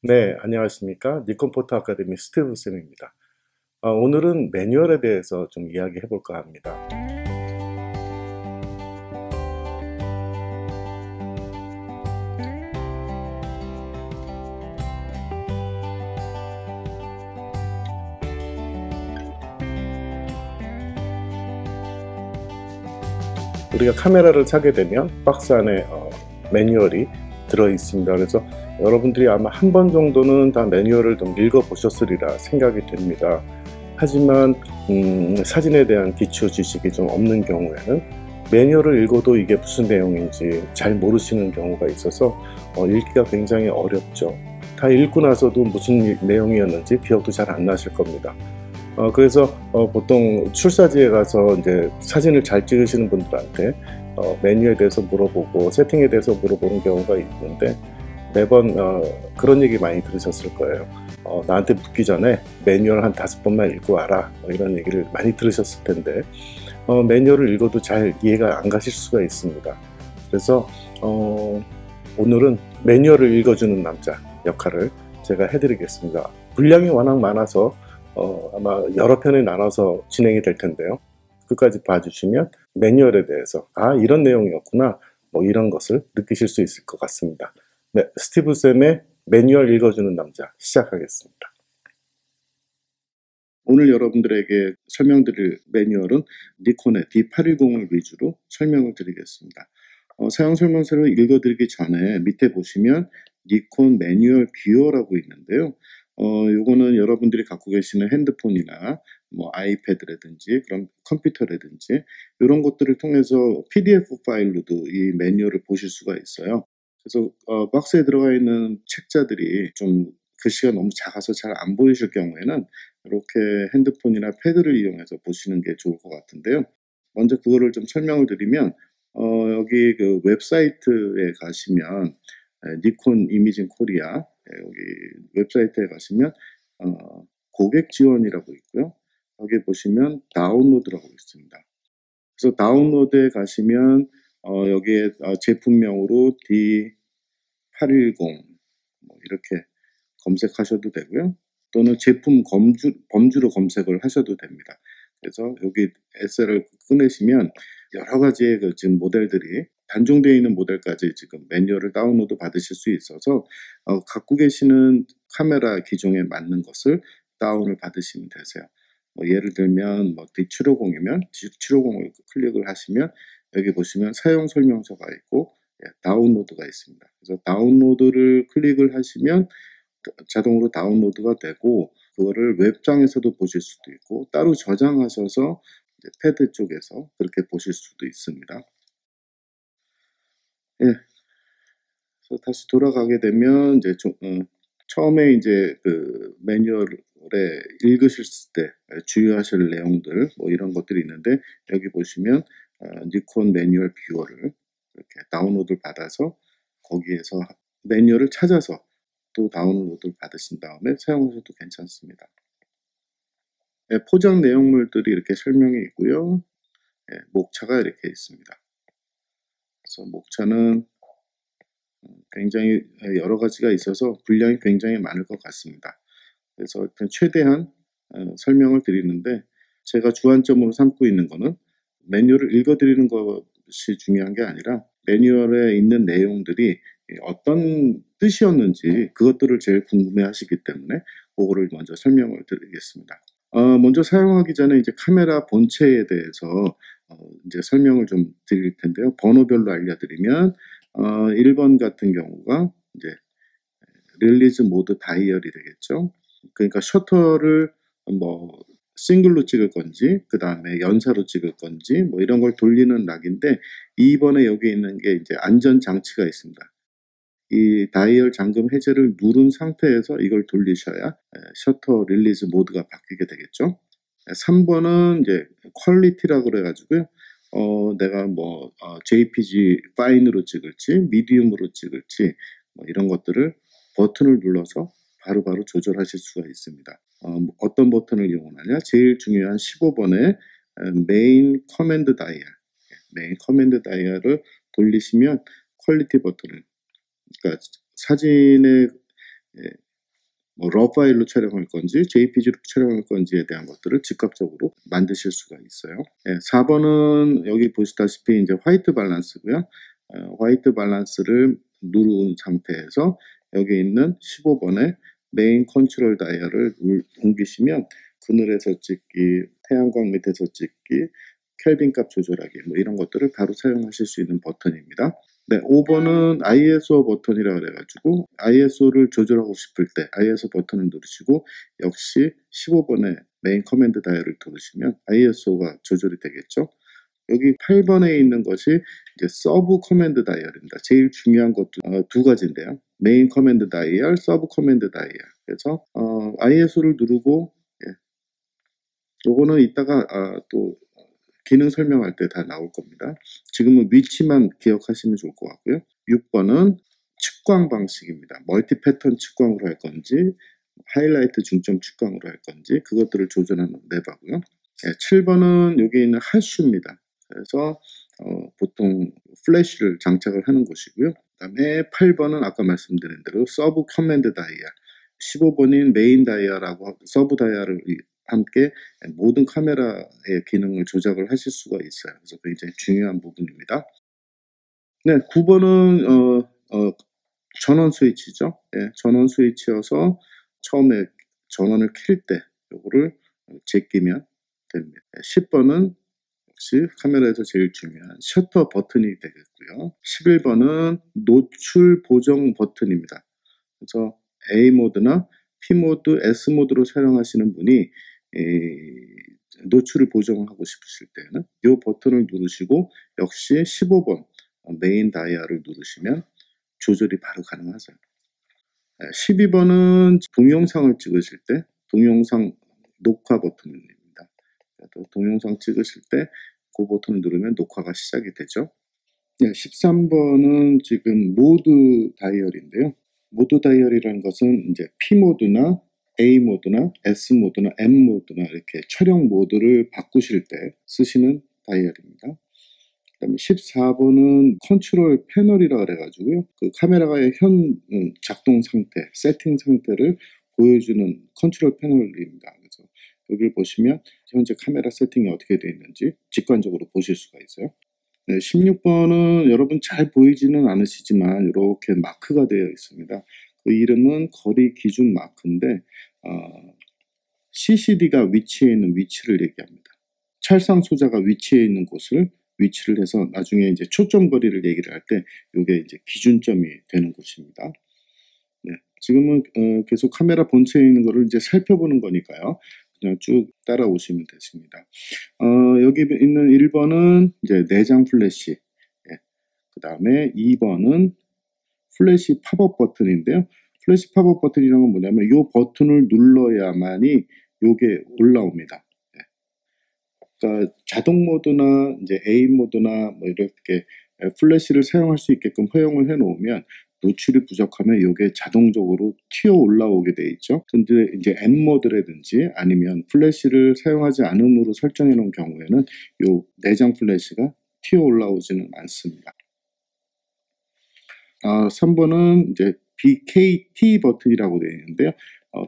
네, 안녕하십니까. 니콘 포토 아카데미 스티브 쌤입니다. 오늘은 매뉴얼에 대해서 좀 이야기해 볼까 합니다. 우리가 카메라를 사게 되면 박스 안에 매뉴얼이 들어 있습니다. 그래서 여러분들이 아마 한 번 정도는 다 매뉴얼을 좀 읽어 보셨으리라 생각이 됩니다. 하지만 사진에 대한 기초 지식이 좀 없는 경우에는 매뉴얼을 읽어도 이게 무슨 내용인지 잘 모르시는 경우가 있어서 읽기가 굉장히 어렵죠. 다 읽고 나서도 무슨 내용이었는지 기억도 잘 안 나실 겁니다. 그래서 보통 출사지에 가서 이제 사진을 잘 찍으시는 분들한테 메뉴에 대해서 물어보고 세팅에 대해서 물어보는 경우가 있는데 매번 그런 얘기 많이 들으셨을 거예요. 나한테 묻기 전에 매뉴얼 한 5번만 읽고 와라, 이런 얘기를 많이 들으셨을 텐데 매뉴얼을 읽어도 잘 이해가 안 가실 수가 있습니다. 그래서 오늘은 매뉴얼을 읽어주는 남자 역할을 제가 해드리겠습니다. 분량이 워낙 많아서 아마 여러 편에 나눠서 진행이 될 텐데요. 끝까지 봐주시면 매뉴얼에 대해서 이런 내용이었구나, 뭐 이런 것을 느끼실 수 있을 것 같습니다. 네, 스티브 쌤의 매뉴얼 읽어주는 남자 시작하겠습니다. 오늘 여러분들에게 설명드릴 매뉴얼은 니콘의 D810을 위주로 설명을 드리겠습니다. 사용 설명서를 읽어드리기 전에 밑에 보시면 니콘 매뉴얼 뷰어라고 있는데요. 요거는 여러분들이 갖고 계시는 핸드폰이나 뭐 아이패드라든지 그런 컴퓨터라든지 이런 것들을 통해서 PDF 파일로도 이 매뉴얼을 보실 수가 있어요. 그래서 박스에 들어가 있는 책자들이 좀 글씨가 너무 작아서 잘 안 보이실 경우에는 이렇게 핸드폰이나 패드를 이용해서 보시는 게 좋을 것 같은데요. 먼저 그거를 좀 설명을 드리면 여기 그 웹사이트에 가시면 니콘 이미징 코리아, 여기 웹사이트에 가시면 고객 지원이라고 있고요. 여기 보시면 다운로드라고 있습니다. 그래서 다운로드에 가시면 여기에 제품명으로 D810 뭐 이렇게 검색하셔도 되고요. 또는 제품 범주로 검색을 하셔도 됩니다. 그래서 여기 SL을 꺼내시면 여러 가지의 그 지금 모델들이 단종되어 있는 모델까지 지금 매뉴얼을 다운로드 받으실 수 있어서 갖고 계시는 카메라 기종에 맞는 것을 다운을 받으시면 되세요. 예를 들면 D750이면 D750을 클릭을 하시면 여기 보시면 사용 설명서가 있고 다운로드가 있습니다. 그래서 다운로드를 클릭을 하시면 자동으로 다운로드가 되고 그거를 웹장에서도 보실 수도 있고 따로 저장하셔서 패드 쪽에서 그렇게 보실 수도 있습니다. 예. 그래서 다시 돌아가게 되면 이제 처음에 이제 그 매뉴얼에 읽으실 때 주의하실 내용들 뭐 이런 것들이 있는데 여기 보시면 니콘 매뉴얼 뷰어를 이렇게 다운로드를 받아서 거기에서 매뉴얼을 찾아서 또 다운로드를 받으신 다음에 사용하셔도 괜찮습니다. 포장 내용물들이 이렇게 설명이 있고요. 목차가 이렇게 있습니다. 그래서 목차는 굉장히 여러 가지가 있어서 분량이 굉장히 많을 것 같습니다. 그래서 일단 최대한 설명을 드리는데 제가 주안점으로 삼고 있는 거는 매뉴얼을 읽어드리는 것이 중요한 게 아니라 매뉴얼에 있는 내용들이 어떤 뜻이었는지 그것들을 제일 궁금해 하시기 때문에 그거를 먼저 설명을 드리겠습니다. 먼저 사용하기 전에 이제 카메라 본체에 대해서 이제 설명을 좀 드릴 텐데요. 번호별로 알려드리면 1번 같은 경우가 이제 릴리즈 모드 다이얼이 되겠죠. 그러니까 셔터를 뭐 싱글로 찍을 건지 그 다음에 연사로 찍을 건지 뭐 이런 걸 돌리는 락인데 2번에 여기 있는 게 이제 안전 장치가 있습니다. 이 다이얼 잠금 해제를 누른 상태에서 이걸 돌리셔야 셔터 릴리즈 모드가 바뀌게 되겠죠. 3번은 이제 퀄리티라고 그래가지고요. 내가 뭐 JPG 파인으로 찍을지 미디움으로 찍을지 뭐 이런 것들을 버튼을 눌러서 바로바로 조절하실 수가 있습니다. 어떤 버튼을 이용하냐? 제일 중요한 15번의 메인 커맨드 다이얼, 메인 커맨드 다이얼을 돌리시면 퀄리티 버튼을, 그러니까 사진의 뭐 RAW 파일로 촬영할 건지 JPG로 촬영할 건지에 대한 것들을 즉각적으로 만드실 수가 있어요. 4번은 여기 보시다시피 이제 화이트 밸런스고요. 화이트 밸런스를 누른 상태에서 여기 있는 15번의 메인 컨트롤 다이얼을 옮기시면 그늘에서 찍기, 태양광 밑에서 찍기, 켈빈 값 조절하기 뭐 이런 것들을 바로 사용하실 수 있는 버튼입니다. 네, 5번은 ISO 버튼이라 그래가지고 ISO를 조절하고 싶을 때 ISO 버튼을 누르시고 역시 15번의 메인 커맨드 다이얼을 누르시면 ISO가 조절이 되겠죠. 여기 8번에 있는 것이 이제 서브 커맨드 다이얼입니다. 제일 중요한 것도 두 가지인데요. 메인 커맨드 다이얼, 서브 커맨드 다이얼. 그래서 ISO를 누르고 요거는 이따가 또 기능 설명할 때 다 나올 겁니다. 지금은 위치만 기억하시면 좋을 것 같고요. 6번은 측광 방식입니다. 멀티 패턴 측광으로 할 건지 하이라이트 중점 측광으로 할 건지 그것들을 조절하는 레버고요. 7번은 여기 있는 하슈입니다. 그래서 보통 플래시를 장착을 하는 곳이고요. 그 다음에 8번은 아까 말씀드린 대로 서브 커맨드 다이얼, 15번인 메인 다이얼하고 서브 다이얼을 함께 모든 카메라의 기능을 조작을 하실 수가 있어요. 그래서 굉장히 중요한 부분입니다. 네, 9번은 전원 스위치죠. 전원 스위치여서 처음에 전원을 킬 때 요거를 제끼면 됩니다. 10번은 역시 카메라에서 제일 중요한 셔터 버튼이 되겠고요. 11번은 노출 보정 버튼입니다. 그래서 A 모드나 P 모드, S 모드로 사용하시는 분이 노출을 보정하고 싶으실 때는 이 버튼을 누르시고 역시 15번 메인 다이얼을 누르시면 조절이 바로 가능하세요. 12번은 동영상을 찍으실 때 동영상 녹화 버튼입니다. 동영상 찍으실 때 그 버튼을 누르면 녹화가 시작이 되죠. 13번은 지금 모드 다이얼인데요. 모드 다이얼이라는 것은 이제 P 모드나 A 모드나 S 모드나 M 모드나 이렇게 촬영 모드를 바꾸실 때 쓰시는 다이얼입니다. 그 다음에 14번은 컨트롤 패널이라 그래가지고요. 그 카메라의 현 작동 상태, 세팅 상태를 보여주는 컨트롤 패널입니다. 그래서 여기를 보시면 현재 카메라 세팅이 어떻게 되어 있는지 직관적으로 보실 수가 있어요. 16번은 여러분 잘 보이지는 않으시지만 이렇게 마크가 되어 있습니다. 그 이름은 거리 기준 마크인데 CCD가 위치해 있는 위치를 얘기합니다. 찰상 소자가 위치해 있는 곳을 위치를 해서 나중에 이제 초점 거리를 얘기를 할 때 이게 이제 기준점이 되는 곳입니다. 네, 지금은 계속 카메라 본체에 있는 거를 이제 살펴보는 거니까요. 그냥 쭉 따라오시면 되십니다. 여기 있는 1번은 이제 내장 플래시, 그 다음에 2번은 플래시 팝업 버튼인데요. 플래시 팝업 버튼이라는 건 뭐냐면 이 버튼을 눌러야만이 이게 올라옵니다. 그러니까 자동 모드나 이제 A 모드나 뭐 이렇게 플래시를 사용할 수 있게끔 허용을 해 놓으면 노출이 부족하면 이게 자동적으로 튀어 올라오게 돼 있죠. 근데 이제 M 모드라든지 아니면 플래시를 사용하지 않음으로 설정해 놓은 경우에는 이 내장 플래시가 튀어 올라오지는 않습니다. 3번은 이제 BKT 버튼이라고 되어 있는데요.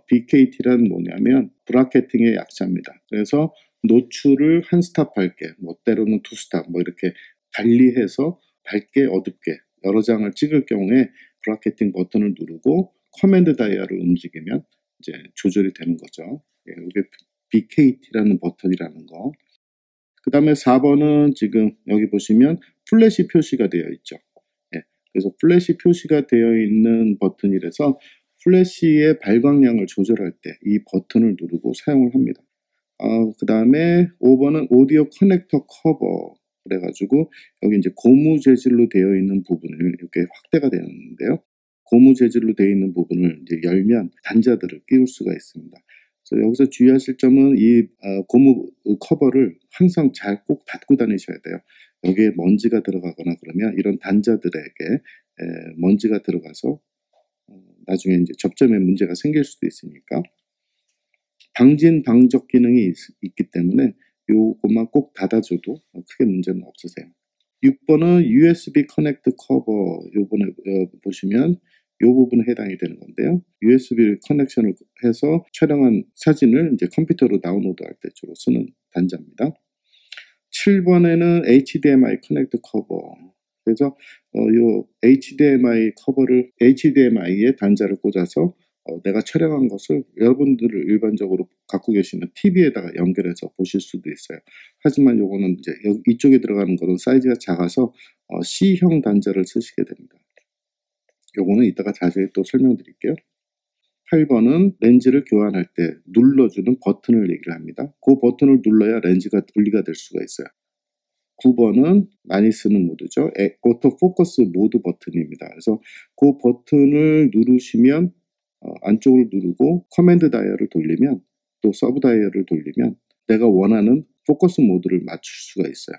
BKT란 뭐냐면 브라켓팅의 약자입니다. 그래서 노출을 한 스탑 밝게, 뭐 때로는 투 스탑, 뭐 이렇게 달리해서 밝게 어둡게 여러 장을 찍을 경우에 브라켓팅 버튼을 누르고 커맨드 다이얼을 움직이면 이제 조절이 되는 거죠. 이게 BKT라는 버튼이라는 거. 그 다음에 4번은 지금 여기 보시면 플래시 표시가 되어 있죠. 그래서 플래시 표시가 되어 있는 버튼이라서 플래시의 발광량을 조절할 때 이 버튼을 누르고 사용을 합니다. 그 다음에 5번은 오디오 커넥터 커버 그래가지고 여기 이제 고무 재질로 되어 있는 부분을 이렇게 확대가 되는데요. 고무 재질로 되어 있는 부분을 이제 열면 단자들을 끼울 수가 있습니다. 그래서 여기서 주의하실 점은 이 고무 커버를 항상 잘 꼭 닫고 다니셔야 돼요. 여기에 먼지가 들어가거나 그러면 이런 단자들에게 먼지가 들어가서 나중에 이제 접점에 문제가 생길 수도 있으니까 방진 방적 기능이 있기 때문에 요것만 꼭 닫아줘도 크게 문제는 없으세요. 6번은 USB 커넥트 커버 요번에 보시면 부분에 해당이 되는 건데요. USB 커넥션을 해서 촬영한 사진을 이제 컴퓨터로 다운로드할 때 주로 쓰는 단자입니다. 7번에는 HDMI 커넥터 커버. 그래서 요 HDMI 커버를 HDMI에 단자를 꽂아서 내가 촬영한 것을 여러분들을 일반적으로 갖고 계시는 TV에다가 연결해서 보실 수도 있어요. 하지만 요거는 이제 이쪽에 들어가는 거는 사이즈가 작아서 C형 단자를 쓰시게 됩니다. 요거는 이따가 자세히 또 설명드릴게요. 8번은 렌즈를 교환할 때 눌러주는 버튼을 얘기를 합니다. 그 버튼을 눌러야 렌즈가 분리가 될 수가 있어요. 9번은 많이 쓰는 모드죠. 오토 포커스 모드 버튼입니다. 그래서 그 버튼을 누르시면 안쪽을 누르고 커맨드 다이얼을 돌리면 또 서브 다이얼을 돌리면 내가 원하는 포커스 모드를 맞출 수가 있어요.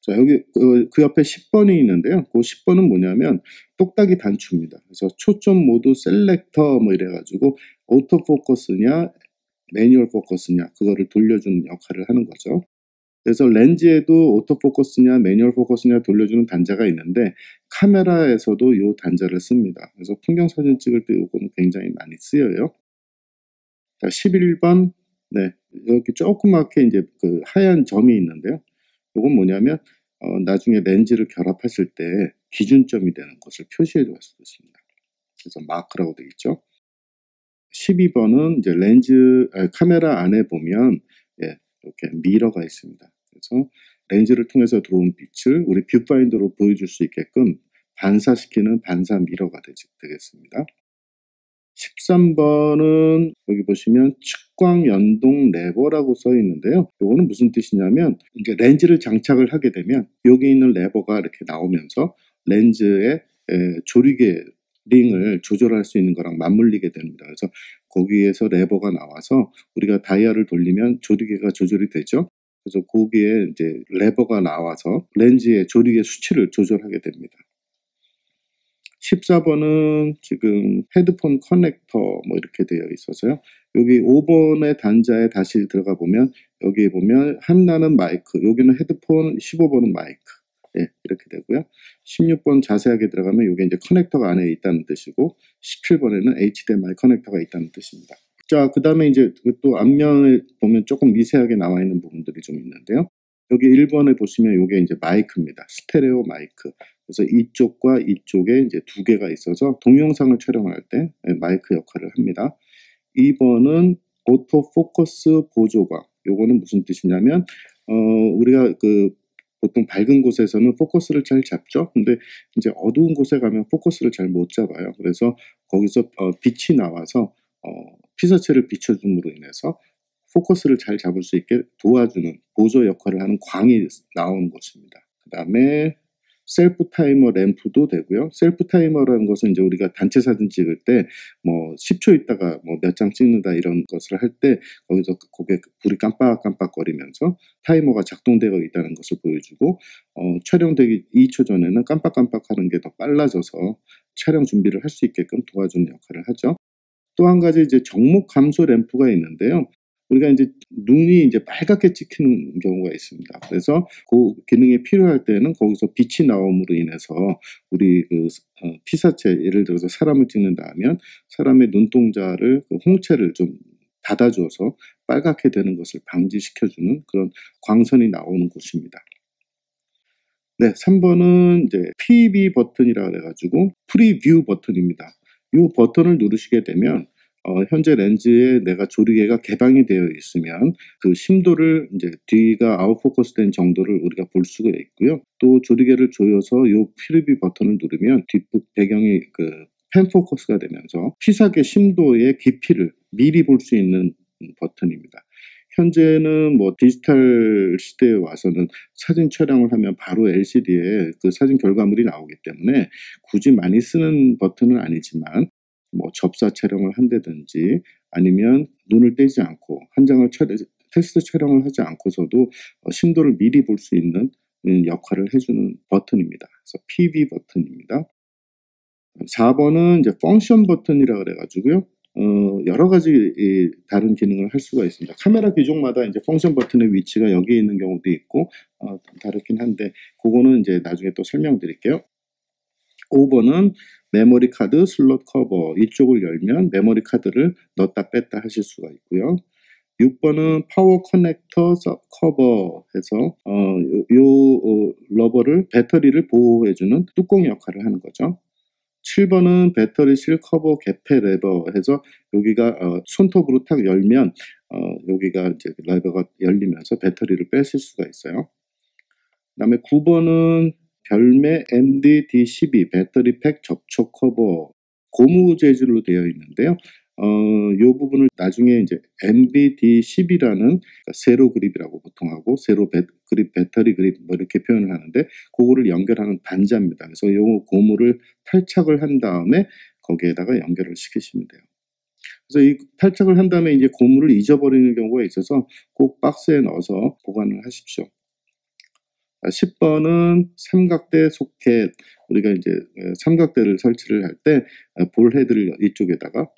자, 여기 그 옆에 10번이 있는데요. 그 10번은 뭐냐면 똑딱이 단추입니다. 그래서 초점 모드 셀렉터 뭐 이래가지고 오토 포커스냐 매뉴얼 포커스냐 그거를 돌려주는 역할을 하는 거죠. 그래서 렌즈에도 오토포커스냐 매뉴얼 포커스냐 돌려주는 단자가 있는데 카메라에서도 이 단자를 씁니다. 그래서 풍경사진 찍을 때 이거는 굉장히 많이 쓰여요. 자, 11번. 네, 여기 조그맣게 이제 그 하얀 점이 있는데요. 이건 뭐냐면 나중에 렌즈를 결합하실 때 기준점이 되는 것을 표시해 줄 수 있습니다. 그래서 마크라고 되어 있죠. 12번은 이제 카메라 안에 보면 이렇게 미러가 있습니다. 그래서 렌즈를 통해서 들어온 빛을 우리 뷰파인더로 보여줄 수 있게끔 반사시키는 반사 미러가 되겠습니다. 13번은 여기 보시면 측광 연동 레버라고 써 있는데요. 이거는 무슨 뜻이냐면 이제 렌즈를 장착을 하게 되면 여기 있는 레버가 이렇게 나오면서 렌즈의 조리개 링을 조절할 수 있는 거랑 맞물리게 됩니다. 그래서 거기에서 레버가 나와서 우리가 다이얼을 돌리면 조리개가 조절이 되죠. 그래서 거기에 이제 레버가 나와서 렌즈의 조리개 수치를 조절하게 됩니다. 14번은 지금 헤드폰 커넥터 뭐 이렇게 되어 있어서요. 여기 5번의 단자에 다시 들어가 보면 여기 보면 하나는 마이크, 여기는 헤드폰, 15번은 마이크. 이렇게 되고요. 16번 자세하게 들어가면 이게 이제 커넥터가 안에 있다는 뜻이고 17번에는 HDMI 커넥터가 있다는 뜻입니다. 자, 그 다음에 이제 또 앞면에 보면 조금 미세하게 나와 있는 부분들이 좀 있는데요. 여기 1번에 보시면 이게 이제 마이크입니다. 스테레오 마이크. 그래서 이쪽과 이쪽에 이제 두 개가 있어서 동영상을 촬영할 때 마이크 역할을 합니다. 2번은 오토 포커스 보조광. 요거는 무슨 뜻이냐면 우리가 보통 밝은 곳에서는 포커스를 잘 잡죠. 근데 이제 어두운 곳에 가면 포커스를 잘 못 잡아요. 그래서 거기서 빛이 나와서 피사체를 비춰줌으로 인해서 포커스를 잘 잡을 수 있게 도와주는 보조 역할을 하는 광이 나오는 것입니다. 그 다음에 셀프 타이머 램프도 되고요. 셀프 타이머라는 것은 이제 우리가 단체 사진 찍을 때 뭐 10초 있다가 뭐 몇 장 찍는다 이런 것을 할 때 거기서 고개 불이 깜빡깜빡거리면서 타이머가 작동되어 있다는 것을 보여주고 촬영되기 2초 전에는 깜빡깜빡하는 게 더 빨라져서 촬영 준비를 할 수 있게끔 도와주는 역할을 하죠. 또 한 가지 이제 정목 감소 램프가 있는데요. 우리가 이제 눈이 이제 빨갛게 찍히는 경우가 있습니다. 그래서 그 기능이 필요할 때는 거기서 빛이 나옴으로 인해서 우리 피사체 예를 들어서 사람을 찍는다 하면 사람의 눈동자를 홍채를 좀 닫아줘서 빨갛게 되는 것을 방지시켜주는 그런 광선이 나오는 곳입니다. 네, 3번은 이제 PB 버튼이라 그래가지고 프리뷰 버튼입니다. 이 버튼을 누르시게 되면 현재 렌즈에 내가 조리개가 개방이 되어 있으면 그 심도를 이제 뒤가 아웃포커스 된 정도를 우리가 볼 수가 있고요. 또 조리개를 조여서 이 프리뷰 버튼을 누르면 뒷북 배경이 펜포커스가 되면서 피사계 심도의 깊이를 미리 볼 수 있는 버튼입니다. 현재는 뭐 디지털 시대에 와서는 사진 촬영을 하면 바로 LCD에 그 사진 결과물이 나오기 때문에 굳이 많이 쓰는 버튼은 아니지만 뭐 접사 촬영을 한다든지 아니면 눈을 떼지 않고 한 장을 테스트 촬영을 하지 않고서도 심도를 미리 볼 수 있는 역할을 해주는 버튼입니다. 그래서 PB 버튼입니다. 4번은 이제 펑션 버튼이라 그래가지고요. 여러 가지 다른 기능을 할 수가 있습니다. 카메라 기종마다 이제 펑션 버튼의 위치가 여기에 있는 경우도 있고 다르긴 한데 그거는 이제 나중에 또 설명드릴게요. 5번은 메모리 카드 슬롯 커버. 이쪽을 열면 메모리 카드를 넣었다 뺐다 하실 수가 있고요. 6번은 파워 커넥터 커버 해서 러버를 배터리를 보호해주는 뚜껑 역할을 하는 거죠. 7번은 배터리실 커버 개폐 레버 해서 여기가 손톱으로 탁 열면 여기가 이제 레버가 열리면서 배터리를 빼실 수가 있어요. 그다음에 9번은 별매 MDD12 배터리 팩 접촉 커버 고무 재질로 되어 있는데요. 이 부분을 나중에 이제 MBD10이라는 세로 그립이라고 보통 하고 세로 그립, 배터리 그립 뭐 이렇게 표현을 하는데 그거를 연결하는 단자입니다. 그래서 이 고무를 탈착을 한 다음에 거기에다가 연결을 시키시면 돼요. 그래서 이 탈착을 한 다음에 이제 고무를 잊어버리는 경우가 있어서 꼭 박스에 넣어서 보관을 하십시오. 10번은 삼각대 소켓. 우리가 이제 삼각대를 설치를 할 때 볼헤드를 이쪽에다가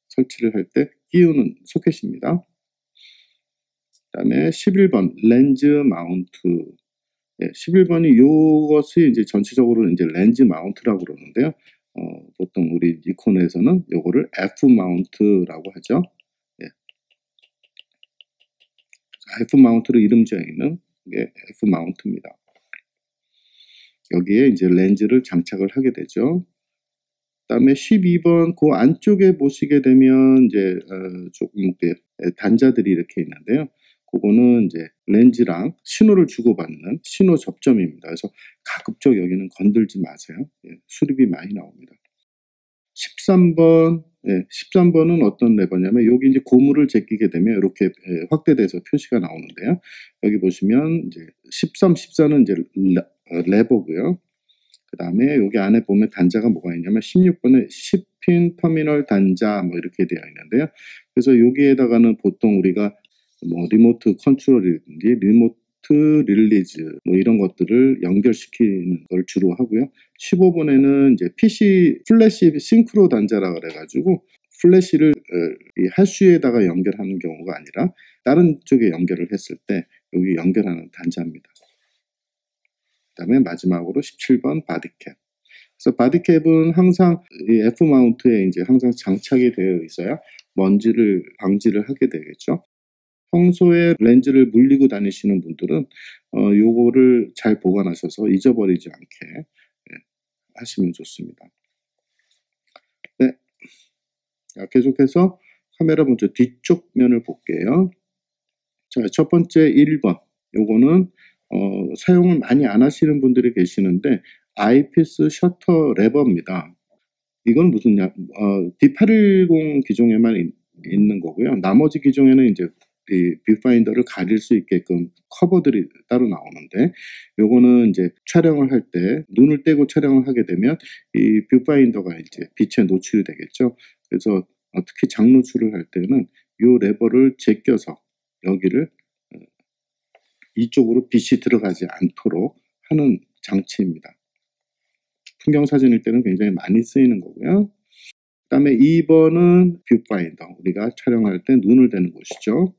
설치를 할 때 끼우는 소켓입니다. 그다음에 11번 렌즈 마운트. 11번이 이것이 이제 전체적으로 이제 렌즈 마운트라고 그러는데요. 보통 우리 니콘에서는 요거를 F 마운트라고 하죠. F 마운트로 이름 지어 있는 게 F 마운트입니다. 여기에 이제 렌즈를 장착을 하게 되죠. 그다음에 12번 그 안쪽에 보시게 되면 이제 조금 단자들이 이렇게 있는데요. 그거는 이제 렌즈랑 신호를 주고받는 신호 접점입니다. 그래서 가급적 여기는 건들지 마세요. 수리비 많이 나옵니다. 13번, 13번은 어떤 레버냐면 여기 이제 고무를 제끼게 되면 이렇게 확대돼서 표시가 나오는데요. 여기 보시면 이제 13, 14는 이제 레버고요. 그 다음에 여기 안에 보면 단자가 뭐가 있냐면 16번에 10핀 터미널 단자 뭐 이렇게 되어 있는데요. 그래서 여기에다가는 보통 우리가 뭐 리모트 컨트롤이라든지 리모트 릴리즈 뭐 이런 것들을 연결시키는 걸 주로 하고요. 15번에는 이제 PC 플래시 싱크로 단자라 그래가지고 플래시를 할수에다가 연결하는 경우가 아니라 다른 쪽에 연결을 했을 때 여기 연결하는 단자입니다. 그 다음에 마지막으로 17번 바디캡. 그래서 바디캡은 항상 이 F 마운트에 이제 항상 장착이 되어 있어야 먼지를 방지를 하게 되겠죠. 평소에 렌즈를 물리고 다니시는 분들은 요거를 잘 보관하셔서 잊어버리지 않게 하시면 좋습니다. 네. 자, 계속해서 카메라 먼저 뒤쪽 면을 볼게요. 자, 첫 번째 1번. 요거는 사용을 많이 안 하시는 분들이 계시는데 아이피스 셔터 레버입니다. 이건 무슨 D810 기종에만 있는 거고요. 나머지 기종에는 이제 이 뷰파인더를 가릴 수 있게끔 커버들이 따로 나오는데 요거는 이제 촬영을 할 때 눈을 떼고 촬영을 하게 되면 이 뷰파인더가 이제 빛에 노출이 되겠죠. 그래서 특히 장노출을 할 때는 요 레버를 제껴서 여기를 이쪽으로 빛이 들어가지 않도록 하는 장치입니다. 풍경 사진일 때는 굉장히 많이 쓰이는 거고요. 그 다음에 2번은 뷰파인더. 우리가 촬영할 때 눈을 대는 곳이죠.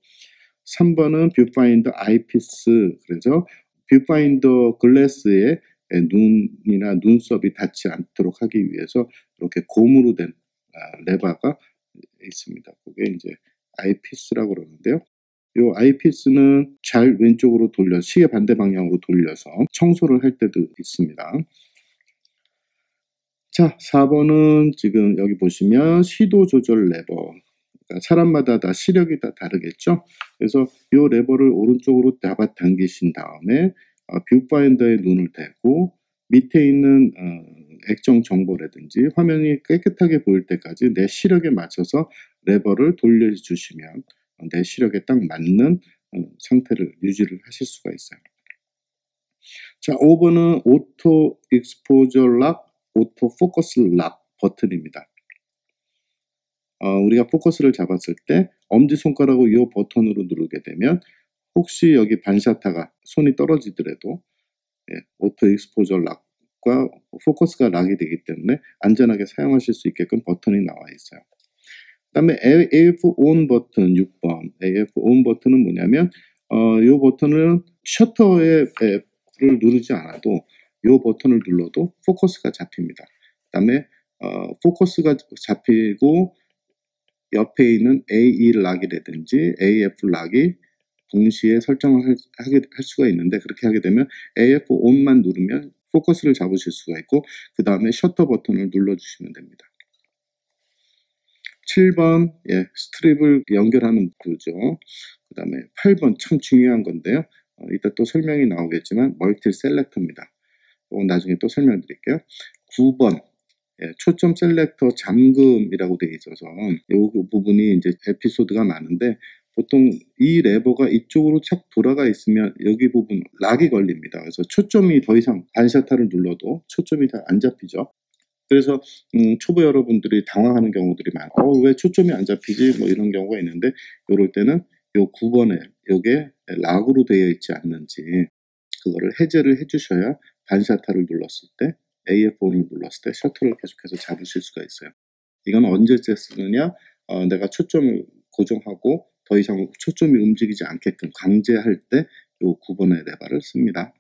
3번은 뷰파인더 아이피스. 그래서 뷰파인더 글래스에 눈이나 눈썹이 닿지 않도록 하기 위해서 이렇게 고무로 된 레버가 있습니다. 그게 이제 아이피스라고 그러는데요. 이 아이피스는 잘 왼쪽으로 돌려 시계 반대 방향으로 돌려서 청소를 할 때도 있습니다. 자, 4번은 지금 여기 보시면 시도 조절 레버. 그러니까 사람마다 다 시력이 다 다르겠죠. 그래서 이 레버를 오른쪽으로 잡아당기신 다음에 뷰파인더에 눈을 대고 밑에 있는 액정 정보라든지 화면이 깨끗하게 보일 때까지 내 시력에 맞춰서 레버를 돌려주시면 내 시력에 딱 맞는 상태를 유지를 하실 수가 있어요. 자, 5번은 오토 익스포저 락, 오토 포커스 락 버튼입니다. 우리가 포커스를 잡았을 때 엄지손가락으로 이 버튼으로 누르게 되면 혹시 여기 반샷타가 손이 떨어지더라도 오토 익스포저 락과 포커스가 락이 되기 때문에 안전하게 사용하실 수 있게끔 버튼이 나와 있어요. 그 다음에 AF ON 버튼 6번. AF ON 버튼은 뭐냐면 이 버튼은 셔터를 누르지 않아도 이 버튼을 눌러도 포커스가 잡힙니다. 그 다음에 포커스가 잡히고 옆에 있는 AE 락이라든지 AF 락이 동시에 설정을 할 수가 있는데, 그렇게 하게 되면 AF ON만 누르면 포커스를 잡으실 수가 있고, 그 다음에 셔터 버튼을 눌러주시면 됩니다. 7번 스트립을 연결하는 구조. 그 다음에 8번 참 중요한 건데요. 이따 또 설명이 나오겠지만 멀티 셀렉터입니다. 이건 나중에 또 설명드릴게요. 9번 초점 셀렉터 잠금이라고 되어 있어서 이 부분이 이제 에피소드가 많은데, 보통 이 레버가 이쪽으로 착 돌아가 있으면 여기 부분 락이 걸립니다. 그래서 초점이 더 이상 반샤타를 눌러도 초점이 잘 안 잡히죠. 그래서 초보 여러분들이 당황하는 경우들이 많아요. 왜 초점이 안 잡히지? 뭐 이런 경우가 있는데, 이럴 때는 요 9번에 요게 락으로 되어 있지 않는지 그거를 해제를 해주셔야 반샤타를 눌렀을 때, AF4를 눌렀을 때 셔터를 계속해서 잡으실 수가 있어요. 이건 언제쯤 쓰느냐? 내가 초점을 고정하고 더 이상 초점이 움직이지 않게끔 강제할 때 요 9번의 레버를 씁니다.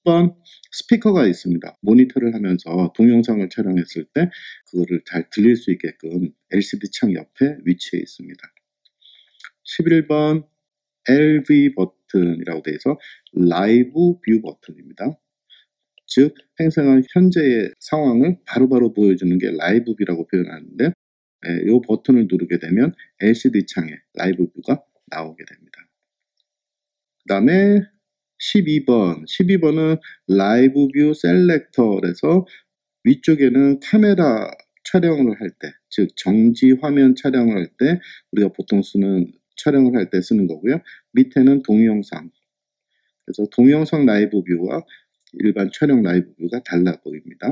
10번 스피커가 있습니다. 모니터를 하면서 동영상을 촬영했을 때 그거를 잘 들릴 수 있게끔 LCD 창 옆에 위치해 있습니다. 11번 LV 버튼이라고 되어 있어 라이브 뷰 버튼입니다. 즉 행성한 현재의 상황을 바로바로 보여주는 게 라이브 뷰라고 표현하는데, 이 버튼을 누르게 되면 LCD 창에 라이브 뷰가 나오게 됩니다. 그 다음에 12번은 라이브 뷰 셀렉터에서 위쪽에는 카메라 촬영을 할 때, 즉 정지 화면 촬영을 할 때 우리가 보통 쓰는 촬영을 할 때 쓰는 거고요. 밑에는 동영상. 그래서 동영상 라이브 뷰와 일반 촬영 라이브 뷰가 달라 보입니다.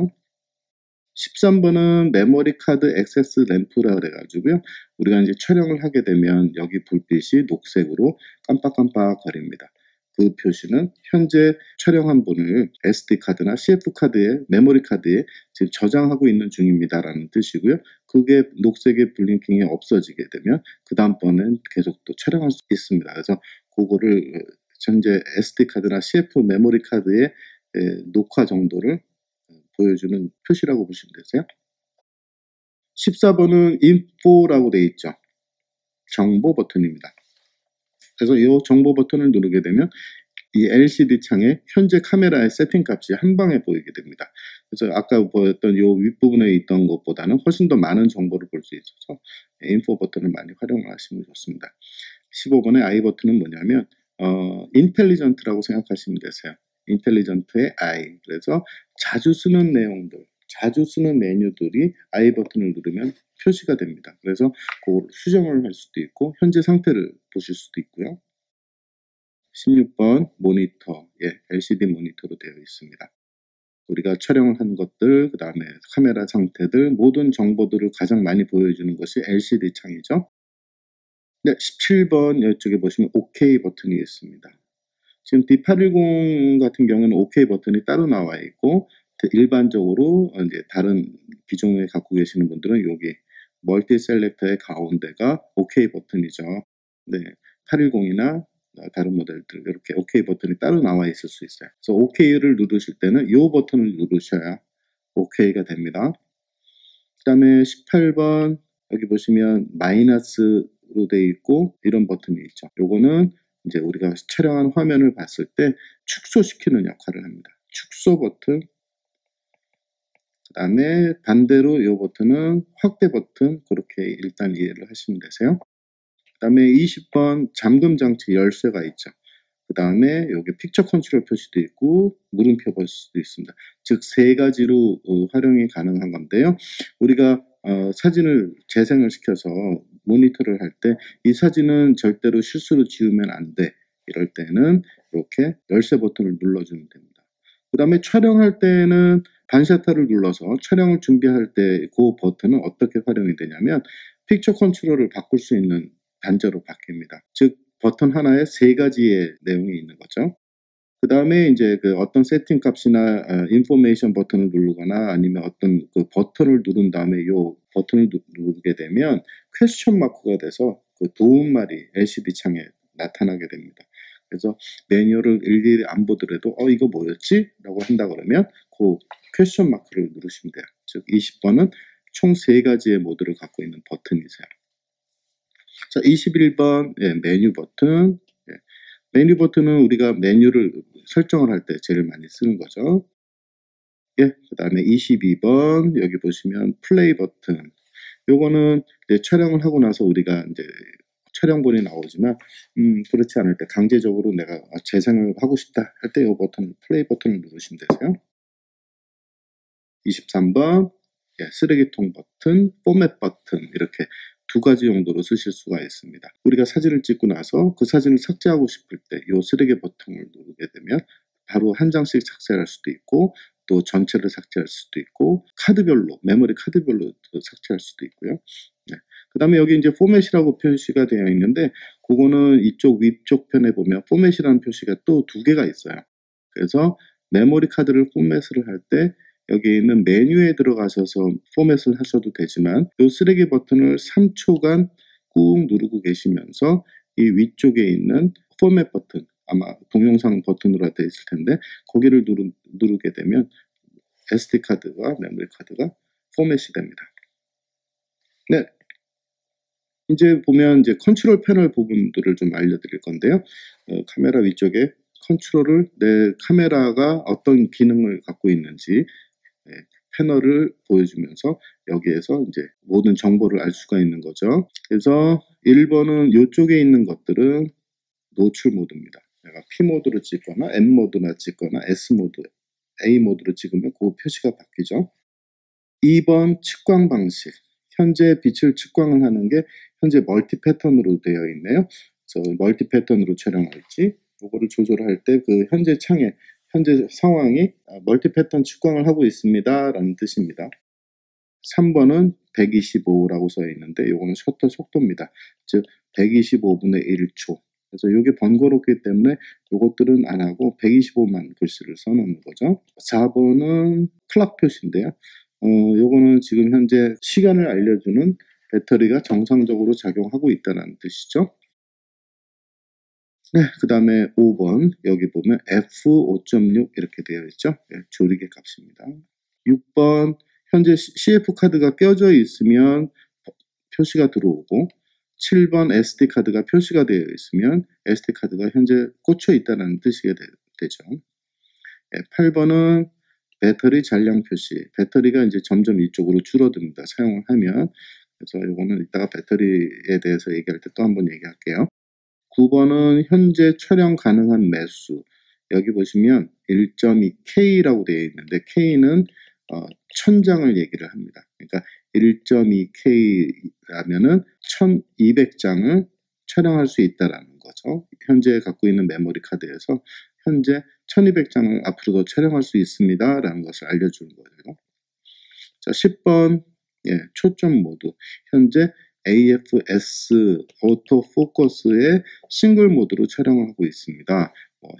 13번은 메모리 카드 액세스 램프라 그래가지고요. 우리가 이제 촬영을 하게 되면 여기 불빛이 녹색으로 깜빡깜빡 거립니다. 그 표시는 현재 촬영한 분을 SD카드나 CF카드에, 메모리 카드에 지금 저장하고 있는 중입니다라는 뜻이고요. 그게 녹색의 블링킹이 없어지게 되면 그 다음번엔 계속 또 촬영할 수 있습니다. 그래서 그거를 현재 SD카드나 CF 메모리 카드의 녹화 정도를 보여주는 표시라고 보시면 되세요. 14번은 인포라고 되어 있죠. 정보 버튼입니다. 그래서 이 정보 버튼을 누르게 되면 이 LCD 창에 현재 카메라의 세팅 값이 한 방에 보이게 됩니다. 그래서 아까 보였던 이 윗부분에 있던 것보다는 훨씬 더 많은 정보를 볼 수 있어서 인포 버튼을 많이 활용을 하시면 좋습니다. 15번의 I 버튼은 뭐냐면 인텔리전트라고 생각하시면 되세요. 인텔리전트의 I. 그래서 자주 쓰는 내용들, 자주 쓰는 메뉴들이 I 버튼을 누르면 표시가 됩니다. 그래서 그걸 수정을 할 수도 있고 현재 상태를 보실 수도 있고요. 16번 모니터, LCD 모니터로 되어 있습니다. 우리가 촬영을 하는 것들, 그 다음에 카메라 상태들, 모든 정보들을 가장 많이 보여주는 것이 LCD 창이죠. 17번 이쪽에 보시면 OK 버튼이 있습니다. 지금 D810 같은 경우는 OK 버튼이 따로 나와 있고, 일반적으로 이제 다른 기종에 갖고 계시는 분들은 여기 멀티 셀렉터의 가운데가 OK 버튼이죠. 네, 810이나 다른 모델들 이렇게 OK 버튼이 따로 나와 있을 수 있어요. 그래서 OK를 누르실 때는 이 버튼을 누르셔야 OK가 됩니다. 그 다음에 18번 여기 보시면 마이너스로 되어 있고 이런 버튼이 있죠. 요거는 이제 우리가 촬영한 화면을 봤을 때 축소시키는 역할을 합니다. 축소 버튼. 그 다음에 반대로 이 버튼은 확대 버튼. 그렇게 일단 이해를 하시면 되세요. 그 다음에 20번 잠금 장치 열쇠가 있죠. 그 다음에 여기 픽처 컨트롤 표시도 있고 물음표 표시도 있습니다. 즉 세 가지로 활용이 가능한 건데요. 우리가 사진을 재생을 시켜서 모니터를 할 때 이 사진은 절대로 실수로 지우면 안 돼. 이럴 때는 이렇게 열쇠 버튼을 눌러주면 됩니다. 그 다음에 촬영할 때는 반샤타를 눌러서 촬영을 준비할 때 그 버튼은 어떻게 활용이 되냐면 픽처 컨트롤을 바꿀 수 있는 단자로 바뀝니다. 즉 버튼 하나에 세 가지의 내용이 있는 거죠. 그 다음에 이제 그 어떤 세팅 값이나 인포메이션 버튼을 누르거나 아니면 어떤 그 버튼을 누른 다음에 이 버튼을 누르게 되면 퀘스천 마크가 돼서 그 도움말이 LCD 창에 나타나게 됩니다. 그래서 매뉴얼을 일일이 안 보더라도 이거 뭐였지? 라고 한다 그러면 그 퀘스천 마크를 누르시면 돼요. 즉 20번은 총 3가지의 모드를 갖고 있는 버튼이세요. 자, 21번 메뉴 버튼. 메뉴 버튼은 우리가 메뉴를 설정을 할 때 제일 많이 쓰는 거죠. 그 다음에 22번 여기 보시면 플레이 버튼. 요거는 이제 촬영을 하고 나서 우리가 이제 촬영본이 나오지만 그렇지 않을 때 강제적으로 내가 재생을 하고 싶다 할 때 이 버튼 플레이 버튼을 누르시면 되세요. 23번 쓰레기통 버튼, 포맷 버튼 이렇게 2가지 용도로 쓰실 수가 있습니다. 우리가 사진을 찍고 나서 그 사진을 삭제하고 싶을 때 이 쓰레기 버튼을 누르게 되면 바로 한 장씩 삭제할 수도 있고 또 전체를 삭제할 수도 있고 카드별로 메모리 카드별로 삭제할 수도 있고요. 그 다음에 여기 이제 포맷이라고 표시가 되어 있는데 그거는 이쪽 위쪽 편에 보면 포맷이라는 표시가 또 2개가 있어요. 그래서 메모리 카드를 포맷을 할 때 여기 있는 메뉴에 들어가셔서 포맷을 하셔도 되지만 이 쓰레기 버튼을 3초간 꾹 누르고 계시면서 이 위쪽에 있는 포맷 버튼 아마 동영상 버튼으로 되어 있을 텐데 거기를 누르게 되면 SD카드와 메모리 카드가 포맷이 됩니다. 네. 이제 보면 이제 컨트롤 패널 부분들을 좀 알려드릴 건데요. 카메라 위쪽에 컨트롤을 내 카메라가 어떤 기능을 갖고 있는지 패널을 보여주면서 여기에서 이제 모든 정보를 알 수가 있는 거죠. 그래서 1번은 이쪽에 있는 것들은 노출 모드입니다. 내가 P 모드로 찍거나 M 모드나 찍거나 S 모드, A 모드로 찍으면 그 표시가 바뀌죠. 2번 측광 방식. 현재 빛을 측광을 하는 게 현재 멀티 패턴으로 되어 있네요. 그래서 멀티 패턴으로 촬영할지 이거를 조절할 때 그 현재 창에 현재 상황이 멀티 패턴 측광을 하고 있습니다 라는 뜻입니다. 3번은 125라고 써 있는데 이거는 셔터 속도입니다. 즉 125분의 1초. 그래서 이게 번거롭기 때문에 이것들은 안 하고 125만 글씨를 써놓는 거죠. 4번은 클락 표시인데요. 요거는 지금 현재 시간을 알려주는 배터리가 정상적으로 작용하고 있다는 뜻이죠. 그 다음에 5번 여기 보면 F5.6 이렇게 되어 있죠. 조리개 값입니다. 6번 현재 CF카드가 껴져 있으면 표시가 들어오고 7번 SD카드가 표시가 되어 있으면 SD카드가 현재 꽂혀 있다는 뜻이 되죠. 8번은 배터리 잔량 표시. 배터리가 이제 점점 이쪽으로 줄어듭니다. 사용을 하면. 그래서 이거는 이따가 배터리에 대해서 얘기할 때 또 한번 얘기할게요. 9번은 현재 촬영 가능한 매수. 여기 보시면 1.2K라고 되어 있는데 K는 1000장을 얘기를 합니다. 그러니까 1.2K라면은 1200장을 촬영할 수 있다라는 거죠. 현재 갖고 있는 메모리 카드에서 현재 1200장을 앞으로도 촬영할 수 있습니다 라는 것을 알려주는 거예요. 자, 10번 초점 모드. 현재 AFS 오토포커스의 싱글 모드로 촬영을 하고 있습니다.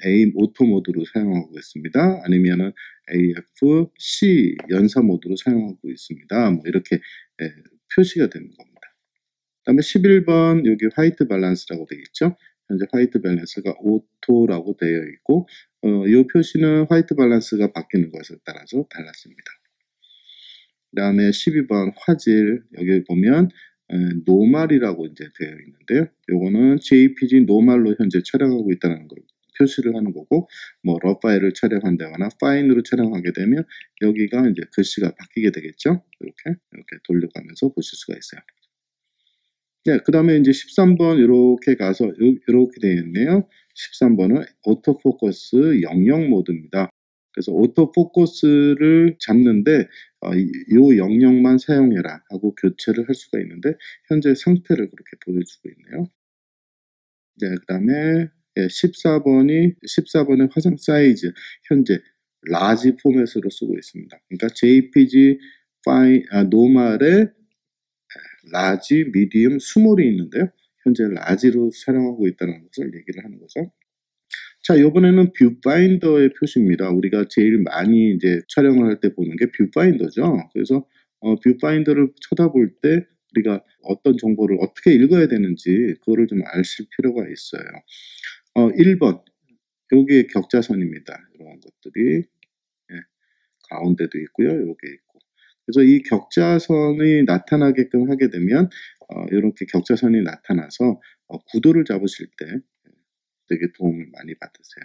A 오토 모드로 사용하고 있습니다. 아니면은 AFC 연사 모드로 사용하고 있습니다. 뭐 이렇게 표시가 되는 겁니다. 그 다음에 11번 여기 화이트 밸런스라고 되어 있죠. 현재 화이트 밸런스가 오토라고 되어 있고 이 표시는 화이트 밸런스가 바뀌는 것에 따라서 달랐습니다. 그 다음에 12번 화질 여기 보면 노말이라고 이제 되어 있는데요. 요거는 JPG 노말로 현재 촬영하고 있다는 걸 표시를 하는 거고, 뭐 러 파일을 촬영한다거나 파인으로 촬영하게 되면 여기가 이제 글씨가 바뀌게 되겠죠. 이렇게 돌려가면서 보실 수가 있어요. 그 다음에 이제 13번 이렇게 가서 이렇게 되어 있네요. 13번은 오토포커스 영영 모드입니다. 그래서 오토포커스를 잡는데 이 영역만 사용해라 하고 교체를 할 수가 있는데 현재 상태를 그렇게 보여주고 있네요. 그 다음에 14번의 화상 사이즈 현재 라지 포맷으로 쓰고 있습니다. 그러니까 JPG 노말에 라지, 미디움, 스몰이 있는데요. 현재 라지로 촬영하고 있다는 것을 얘기를 하는 거죠. 자, 이번에는 뷰파인더의 표시입니다. 우리가 제일 많이 이제 촬영을 할 때 보는 게 뷰파인더죠. 그래서 뷰파인더를 쳐다볼 때 우리가 어떤 정보를 어떻게 읽어야 되는지 그거를 좀 아실 필요가 있어요. 1번 요게 격자선입니다. 이런 것들이 가운데도 있고요. 요게 있고. 그래서 이 격자선이 나타나게끔 하게 되면 이렇게 격자선이 나타나서 구도를 잡으실 때 되게 도움을 많이 받으세요.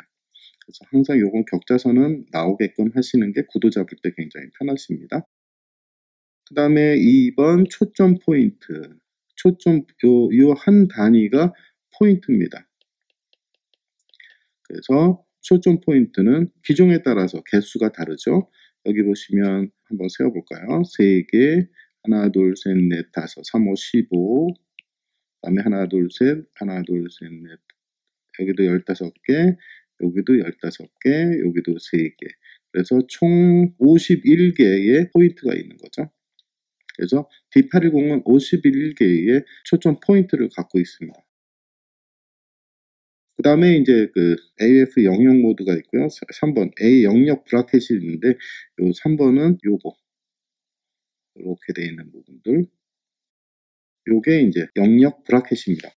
그래서 항상 요건 격자선은 나오게끔 하시는 게 구도 잡을 때 굉장히 편하십니다. 그 다음에 2번 초점 포인트. 초점 요 한 단위가 포인트입니다. 그래서 초점 포인트는 기종에 따라서 개수가 다르죠. 여기 보시면 한번 세어볼까요? 3개, 하나, 둘, 셋, 넷, 다섯, 3, 5, 15. 그 다음에 하나, 둘, 셋, 하나, 둘, 셋, 넷. 여기도 15개, 여기도 15개, 여기도 3개. 그래서 총 51개의 포인트가 있는 거죠. 그래서 D810은 51개의 초점 포인트를 갖고 있습니다. 그 다음에 이제 그 AF 영역 모드가 있고요. 3번 A 영역 브라켓이 있는데 요 3번은 요거 이렇게 돼 있는 부분들 요게 이제 영역 브라켓입니다.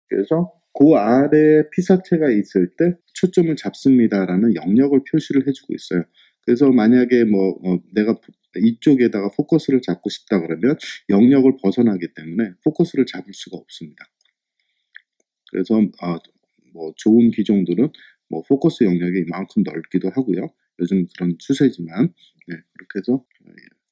그래서 그 아래 피사체가 있을 때 초점을 잡습니다라는 영역을 표시를 해주고 있어요. 그래서 만약에 내가 이쪽에다가 포커스를 잡고 싶다 그러면 영역을 벗어나기 때문에 포커스를 잡을 수가 없습니다. 그래서 좋은 기종들은 포커스 영역이 이만큼 넓기도 하고요. 요즘 그런 추세지만 그렇게 해서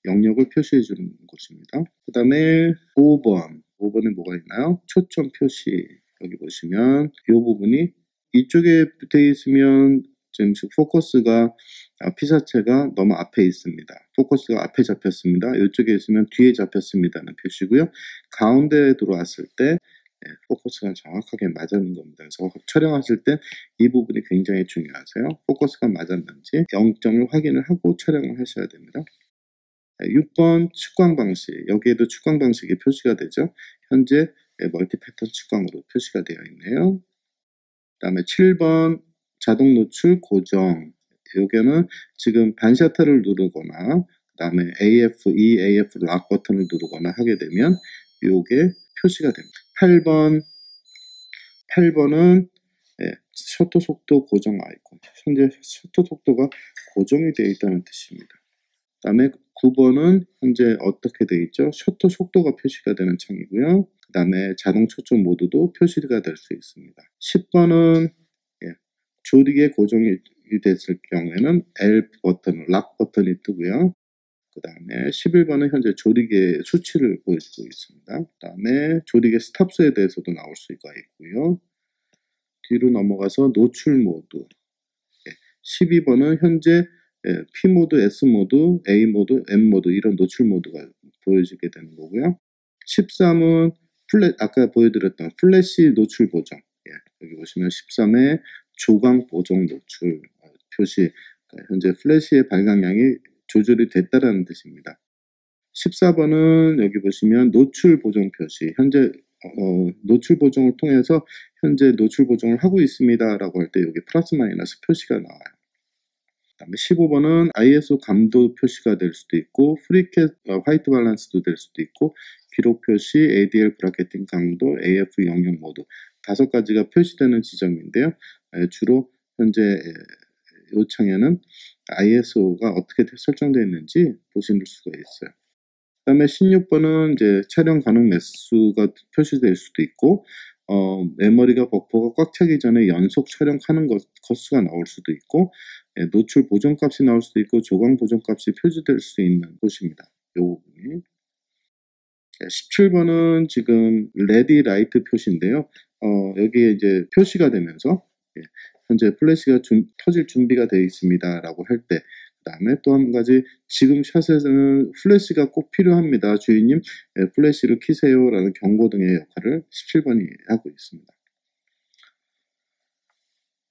영역을 표시해 주는 것입니다. 그 다음에 5번에 뭐가 있나요? 초점 표시. 여기 보시면 이 부분이 이쪽에 붙어 있으면 지금 포커스가 피사체가 너무 앞에 있습니다. 포커스가 앞에 잡혔습니다. 이쪽에 있으면 뒤에 잡혔습니다는 표시고요. 가운데에 들어왔을 때 포커스가 정확하게 맞는 겁니다. 그래서 촬영하실 때 이 부분이 굉장히 중요하세요. 포커스가 맞았는지 0점을 확인을 하고 촬영을 하셔야 됩니다. 6번 측광 방식. 여기에도 측광 방식이 표시가 되죠. 현재 멀티 패턴 측광으로 표시가 되어 있네요. 그 다음에 7번 자동 노출 고정. 여기는 지금 반셔터를 누르거나 그 다음에 AF 락 버튼을 누르거나 하게 되면 이게 표시가 됩니다. 8번은 셔터 속도 고정 아이콘. 현재 셔터 속도가 고정이 되어 있다는 뜻입니다. 그 다음에 9번은 현재 어떻게 되어 있죠? 셔터 속도가 표시가 되는 창이고요. 그 다음에 자동 초점 모드도 표시가 될 수 있습니다. 10번은 조리개 고정이 됐을 경우에는 L 버튼, 락 버튼이 뜨고요. 그 다음에 11번은 현재 조리개 수치를 보여주고 있습니다. 그 다음에 조리개 스탑스에 대해서도 나올 수가 있고요. 뒤로 넘어가서 노출 모드. 12번은 현재 P 모드, S 모드, A 모드, M 모드 이런 노출 모드가 보여지게 되는 거고요. 13은 아까 보여드렸던 플래시 노출 보정. 여기 보시면 13에 조광 보정 노출 표시. 현재 플래시의 발광량이 조절이 됐다라는 뜻입니다. 14번은 여기 보시면 노출 보정 표시. 현재 노출 보정을 통해서 현재 노출 보정을 하고 있습니다 라고 할 때 여기 플러스 마이너스 표시가 나와요. 그 다음에 15번은 ISO 감도 표시가 될 수도 있고 프리캣 화이트 밸런스도 될 수도 있고 기록 표시, ADL 브라켓팅 강도, AF 영역 모드 5가지가 표시되는 지점인데요. 주로 현재 이 창에는 ISO가 어떻게 설정되어 있는지 보실 수가 있어요. 그 다음에 16번은 이제 촬영 가능 매수가 표시될 수도 있고 메모리가 버퍼가 꽉 차기 전에 연속 촬영하는 컷수가 나올 수도 있고 노출 보정 값이 나올 수도 있고 조광 보정 값이 표시될 수 있는 곳입니다. 이 부분이 17번은 지금 레디 라이트 표시인데요. 여기에 이제 표시가 되면서 현재 플래시가 터질 준비가 되어 있습니다 라고 할 때 그 다음에 또 한 가지 지금 샷에서는 플래시가 꼭 필요합니다. 주인님 플래시를 켜세요 라는 경고 등의 역할을 17번이 하고 있습니다.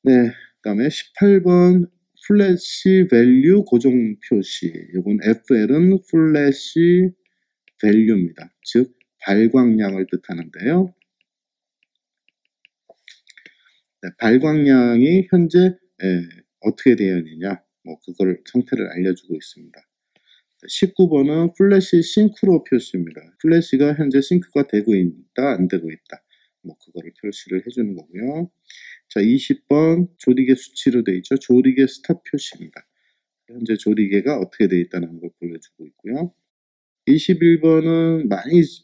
네, 그 다음에 18번 플래시 밸류 고정 표시. 이건 FL은 플래시 밸류입니다. 즉 발광량을 뜻하는데요. 네, 발광량이 현재 어떻게 되어 있느냐 그걸 상태를 알려주고 있습니다. 19번은 플래시 싱크로 표시입니다. 플래시가 현재 싱크가 되고 있다 안 되고 있다 그거를 표시를 해주는 거고요. 자, 20번 조리개 수치로 되어 있죠. 조리개 스탑 표시입니다. 현재 조리개가 어떻게 되어 있다는 걸 보여주고 있고요. 21번은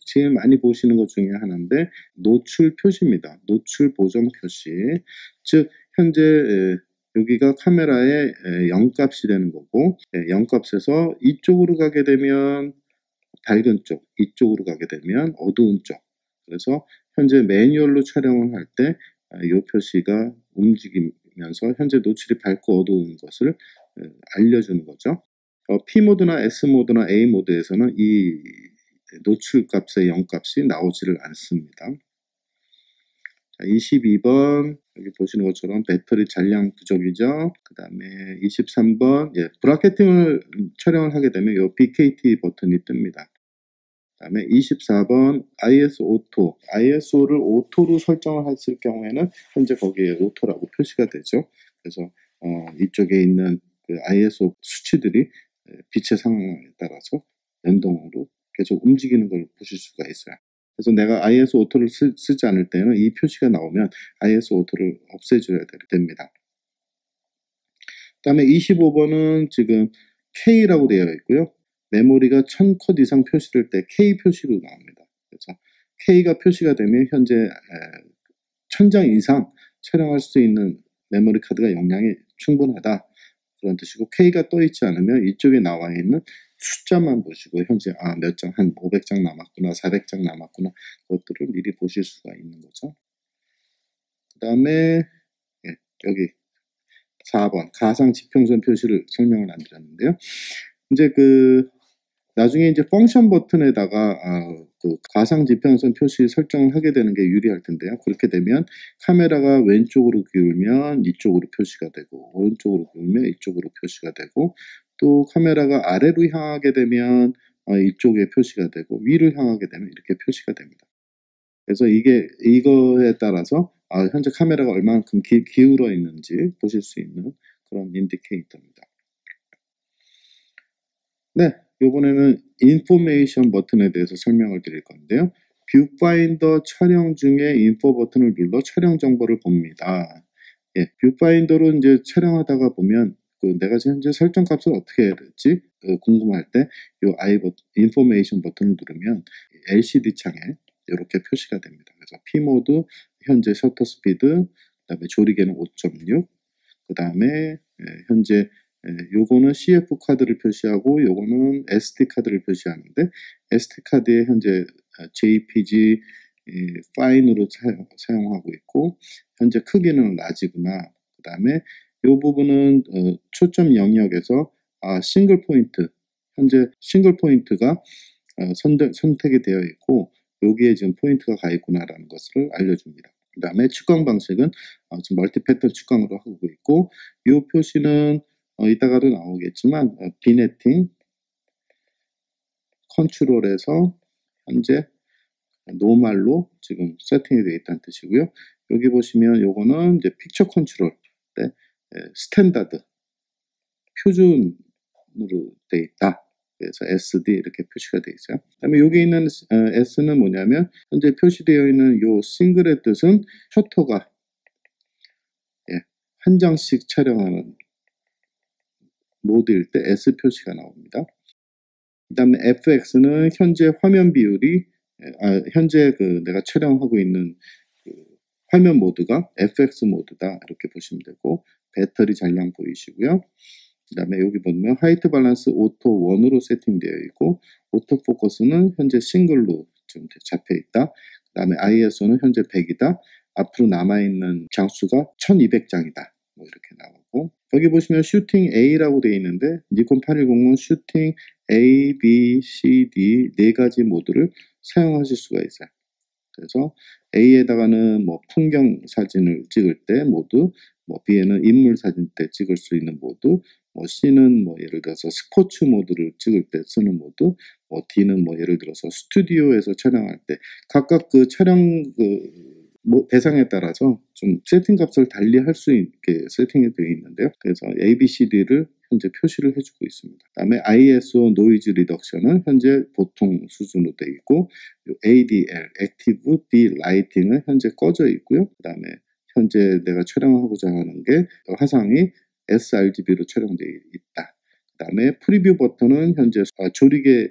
제일 많이 보시는 것 중에 하나인데 노출 표시입니다. 노출 보정 표시. 즉 현재 여기가 카메라의 0값이 되는 거고 0값에서 이쪽으로 가게 되면 밝은 쪽, 이쪽으로 가게 되면 어두운 쪽. 그래서 현재 매뉴얼로 촬영을 할 때 이 표시가 움직이면서 현재 노출이 밝고 어두운 것을 알려주는 거죠. P모드나 S모드나 A모드에서는 이 노출 값의 0값이 나오지를 않습니다. 자, 22번 여기 보시는 것처럼 배터리 잔량 부족이죠. 그 다음에 23번 브라켓팅을 촬영을 하게 되면 이 BKT 버튼이 뜹니다. 그 다음에 24번 ISO 오토. ISO를 오토로 설정을 했을 경우에는 현재 거기에 오토라고 표시가 되죠. 그래서 이쪽에 있는 그 ISO 수치들이 빛의 상황에 따라서 연동으로 계속 움직이는 걸 보실 수가 있어요. 그래서 내가 ISO 오토를 쓰지 않을 때는 이 표시가 나오면 ISO 오토를 없애줘야 됩니다. 그 다음에 25번은 지금 K라고 되어 있고요. 메모리가 1000컷 이상 표시될 때 K 표시로 나옵니다. 그래서 K가 표시가 되면 현재 1000장 이상 촬영할 수 있는 메모리 카드가 용량이 충분하다. 그런 뜻이고 K가 떠 있지 않으면 이쪽에 나와 있는 숫자만 보시고 현재 몇 장, 한 500장 남았구나, 400장 남았구나 그것들을 미리 보실 수가 있는 거죠. 그 다음에 여기 4번 가상 지평선 표시를 설명을 안 드렸는데요. 이제 나중에 이제 펑션 버튼에다가 그 가상 지평선 표시 설정을 하게 되는 게 유리할 텐데요. 그렇게 되면 카메라가 왼쪽으로 기울면 이쪽으로 표시가 되고 오른쪽으로 기울면 이쪽으로 표시가 되고 또 카메라가 아래로 향하게 되면 이쪽에 표시가 되고 위로 향하게 되면 이렇게 표시가 됩니다. 그래서 이거에 따라서 현재 카메라가 얼만큼 기울어 있는지 보실 수 있는 그런 인디케이터입니다. 네, 이번에는 인포메이션 버튼에 대해서 설명을 드릴 건데요. 뷰파인더 촬영 중에 인포 버튼을 눌러 촬영 정보를 봅니다. 뷰파인더로 이제 촬영하다가 보면 내가 현재 설정 값을 어떻게 해야 될지 궁금할 때 이 인포메이션 버튼을 누르면 LCD 창에 이렇게 표시가 됩니다. 그래서 P모드, 현재 셔터 스피드, 그 다음에 조리개는 5.6, 그 다음에 현재 요거는 CF 카드를 표시하고 요거는 SD 카드를 표시하는데 SD 카드에 현재 JPG 파인으로 사용하고 있고 현재 크기는 라지구나. 그 다음에 요 부분은 초점 영역에서 싱글 포인트, 현재 싱글 포인트가 선택이 되어 있고 여기에 지금 포인트가 가 있구나라는 것을 알려줍니다. 그 다음에 측광 방식은 지금 멀티 패턴 측광으로 하고 있고 이 표시는 이따가도 나오겠지만 비네팅 컨트롤에서 현재 노멀로 지금 세팅이 되어 있다는 뜻이고요. 여기 보시면 요거는 이제 픽처 컨트롤 때 스탠다드 표준으로 되어 있다. 그래서 SD 이렇게 표시가 되어 있어요. 그다음에 여기 있는 S는 뭐냐면 현재 표시되어 있는 요 싱글의 뜻은 셔터가 한 장씩 촬영하는 모드일 때 S 표시가 나옵니다. 그 다음에 FX는 현재 화면 비율이 현재 내가 촬영하고 있는 화면 모드가 FX 모드다 이렇게 보시면 되고 배터리 잔량 보이시고요. 그 다음에 여기 보면 화이트 밸런스 오토 1으로 세팅되어 있고 오토 포커스는 현재 싱글로 지금 잡혀 있다. 그 다음에 ISO는 현재 100이다. 앞으로 남아있는 장수가 1200장이다. 뭐 이렇게 나오고 여기 보시면 슈팅 A라고 되어 있는데 니콘 810은 슈팅 A, B, C, D 네 가지 모드를 사용하실 수가 있어요. 그래서 A에다가는 뭐 풍경 사진을 찍을 때 모드, 뭐 B에는 인물 사진 때 찍을 수 있는 모드, 뭐 C는 뭐 예를 들어서 스포츠 모드를 찍을 때 쓰는 모드, 뭐 D는 뭐 예를 들어서 스튜디오에서 촬영할 때 각각 촬영 대상에 따라서 좀 세팅 값을 달리 할 수 있게 세팅이 되어 있는데요. 그래서 A, B, C, D를 현재 표시를 해주고 있습니다. 그 다음에 ISO 노이즈 리덕션은 현재 보통 수준으로 되어 있고 ADL, 액티브 디 라이팅은 현재 꺼져 있고요. 그 다음에 현재 내가 촬영하고자 하는 게 화상이 sRGB로 촬영되어 있다. 그 다음에 프리뷰 버튼은 현재 조리개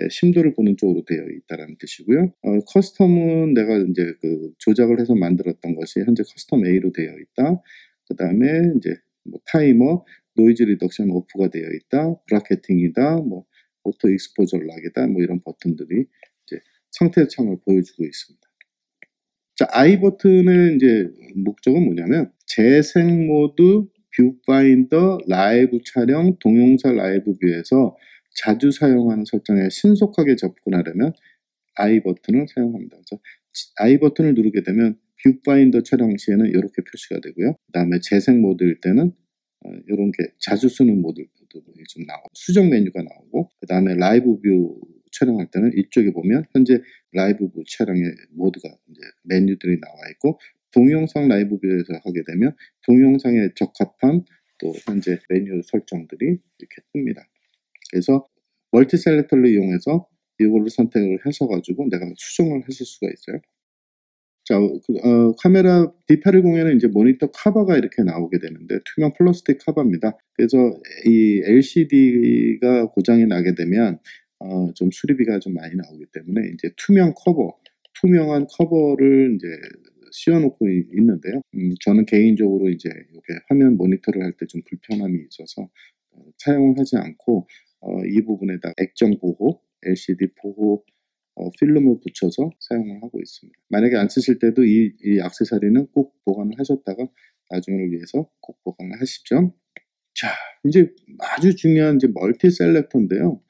심도를 보는 쪽으로 되어 있다는 뜻이고요. 커스텀은 내가 이제 그 조작을 해서 만들었던 것이 현재 커스텀 A로 되어 있다. 그 다음에 이제 뭐 타이머, 노이즈 리덕션 오프가 되어 있다. 브라켓팅이다. 뭐 오토 익스포저 락이다. 뭐 이런 버튼들이 이제 상태 창을 보여주고 있습니다. 자, I 버튼의 이제 목적은 뭐냐면 재생 모드, 뷰파인더, 라이브 촬영, 동영상 라이브 뷰에서 자주 사용하는 설정에 신속하게 접근하려면 I 버튼을 사용합니다. 그래서 I 버튼을 누르게 되면 뷰파인더 촬영 시에는 이렇게 표시가 되고요. 그 다음에 재생 모드일 때는 이런 게 자주 쓰는 모드도 좀 나오고 수정 메뉴가 나오고, 그 다음에 라이브 뷰 촬영할 때는 이쪽에 보면 현재 라이브 뷰 촬영의 모드가 이제 메뉴들이 나와 있고, 동영상 라이브 뷰에서 하게 되면 동영상에 적합한 또 현재 메뉴 설정들이 이렇게 뜹니다. 그래서 멀티 셀렉터를 이용해서 이걸로 선택을 하셔가지고 내가 수정을 하실 수가 있어요. 자, 카메라 D810에는 이제 모니터 커버가 이렇게 나오게 되는데 투명 플라스틱 커버입니다. 그래서 이 LCD가 고장이 나게 되면 좀 수리비가 좀 많이 나오기 때문에 이제 투명한 커버를 이제 씌워놓고 있는데요. 저는 개인적으로 이제 이렇게 화면 모니터를 할 때 좀 불편함이 있어서 사용을 하지 않고 이 부분에다 액정 보호, LCD 보호 필름을 붙여서 사용을 하고 있습니다. 만약에 안 쓰실 때도 이 액세서리는 꼭 보관을 하셨다가 나중을 위해서 꼭 보관을 하십시오. 자, 이제 아주 중요한 이제 멀티 셀렉터인데요.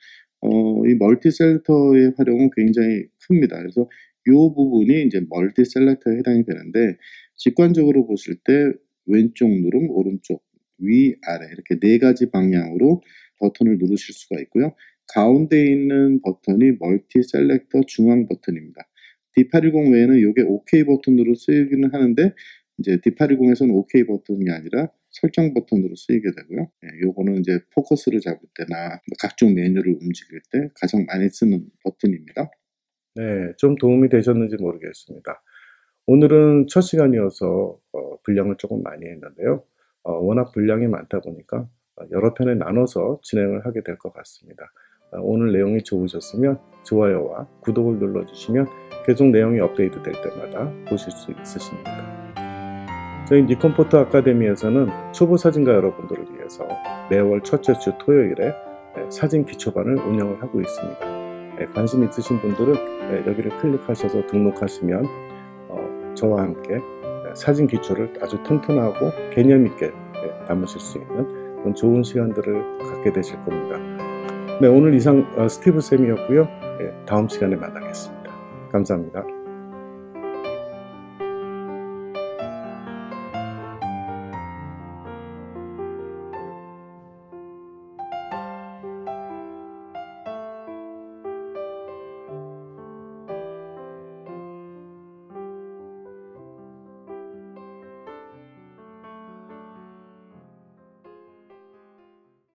이 멀티 셀렉터의 활용은 굉장히 큽니다. 그래서 이 부분이 이제 멀티 셀렉터에 해당이 되는데, 직관적으로 보실 때 왼쪽 누름, 오른쪽, 위, 아래 이렇게 네 가지 방향으로 버튼을 누르실 수가 있고요. 가운데 있는 버튼이 멀티 셀렉터 중앙 버튼입니다. D810 외에는 이게 OK 버튼으로 쓰이기는 하는데, 이제 D810에서는 OK 버튼이 아니라 설정 버튼으로 쓰이게 되고요. 요거는 이제 포커스를 잡을 때나 각종 메뉴를 움직일 때 가장 많이 쓰는 버튼입니다. 네, 좀 도움이 되셨는지 모르겠습니다. 오늘은 첫 시간이어서 분량을 조금 많이 했는데요. 워낙 분량이 많다 보니까 여러 편에 나눠서 진행을 하게 될 것 같습니다. 오늘 내용이 좋으셨으면 좋아요와 구독을 눌러주시면 계속 내용이 업데이트 될 때마다 보실 수 있으십니다. 저희 니콘 포토 아카데미에서는 초보 사진가 여러분들을 위해서 매월 첫째 주 토요일에 사진 기초반을 운영을 하고 있습니다. 관심 있으신 분들은 여기를 클릭하셔서 등록하시면 저와 함께 사진 기초를 아주 튼튼하고 개념 있게 담으실 수 있는 그런 좋은 시간들을 갖게 되실 겁니다. 네, 오늘 이상 스티브 쌤이었고요. 다음 시간에 만나겠습니다. 감사합니다.